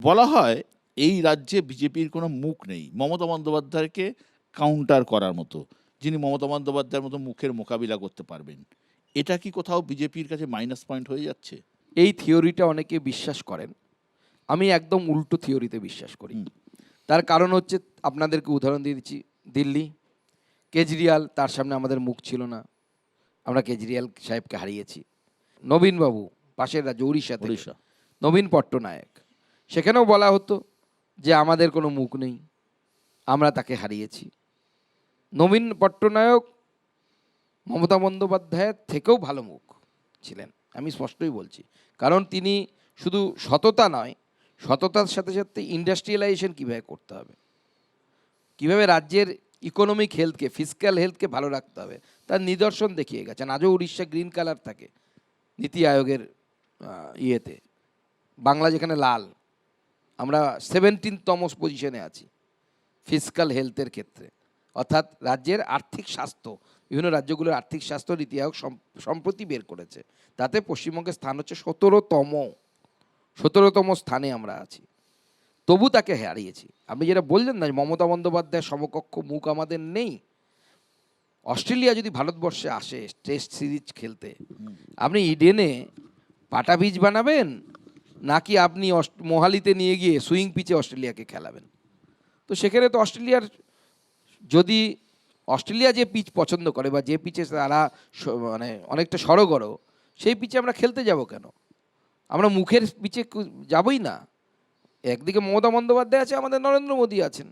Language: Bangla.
বলা হয় এই রাজ্যে বিজেপির কোনো মুখ নেই মমতা বন্দ্যোপাধ্যায়কে কাউন্টার করার মতো, যিনি মমতা বন্দ্যোপাধ্যায়ের মতো মুখের মোকাবিলা করতে পারবেন। এটা কি কোথাও বিজেপির কাছে মাইনাস পয়েন্ট হয়ে যাচ্ছে? এই থিওরিটা অনেকে বিশ্বাস করেন। আমি একদম উল্টো থিওরিতে বিশ্বাস করি। হুম। তার কারণ হচ্ছে, আপনাদেরকে উদাহরণ দিয়ে দিচ্ছি। দিল্লি, কেজরিওয়াল, তার সামনে আমাদের মুখ ছিল না, আমরা কেজরিওয়াল সাহেবকে হারিয়েছি। নবীনবাবু, পাশের রাজ্য উড়িষ্যা থেকে ওড়িশা। নবীন পট্টনায়ক, সেখানেও বলা হতো যে আমাদের কোনো মুখ নেই, আমরা তাকে হারিয়েছি। নবীন পট্টনায়ক মমতা বন্দ্যোপাধ্যায়ের থেকেও ভালো মুখ ছিলেন, আমি স্পষ্টই বলছি। কারণ তিনি শুধু সততা নয়, সততার সাথে সাথে ইন্ডাস্ট্রিয়ালাইজেশন কীভাবে করতে হবে, কীভাবে রাজ্যের ইকোনমিক হেলথকে, ফিজিক্যাল হেলথকে ভালো রাখতে হবে, তার নিদর্শন দেখিয়ে গেছেন। আজও উড়িষ্যা গ্রিন কালার থাকে নীতি আয়োগের ইয়েতে, বাংলা যেখানে লাল, আমরা 17তম পজিশনে আছি ফিজিক্যাল হেলথের ক্ষেত্রে। অর্থাৎ রাজ্যের আর্থিক স্বাস্থ্য, বিভিন্ন রাজ্যগুলোর আর্থিক স্বাস্থ্য নীতি আয়োগ সম্প্রতি বের করেছে, তাতে পশ্চিমবঙ্গের স্থান হচ্ছে 17তম স্থানে আমরা আছি। তবু তাকে হারিয়েছি। আপনি যেটা বললেন না, মমতা বন্দ্যোপাধ্যায়ের সমকক্ষ মুখ আমাদের নেই। অস্ট্রেলিয়া যদি ভারতবর্ষে আসে টেস্ট সিরিজ খেলতে, আপনি ইডেনে পাটা পিচ বানাবেন, নাকি আপনি মোহালিতে নিয়ে গিয়ে সুইং পিচে অস্ট্রেলিয়াকে খেলাবেন? তো সেখানে তো অস্ট্রেলিয়ার, যদি অস্ট্রেলিয়া যে পিচ পছন্দ করে বা যে পিচে তারা মানে অনেকটা সড়গড়, সেই পিচে আমরা খেলতে যাব কেন? আমরা মুখের পিচে যাবই না। একদিকে মমতা বন্দ্যোপাধ্যায় আছে, আমাদের নরেন্দ্র মোদী আছেন।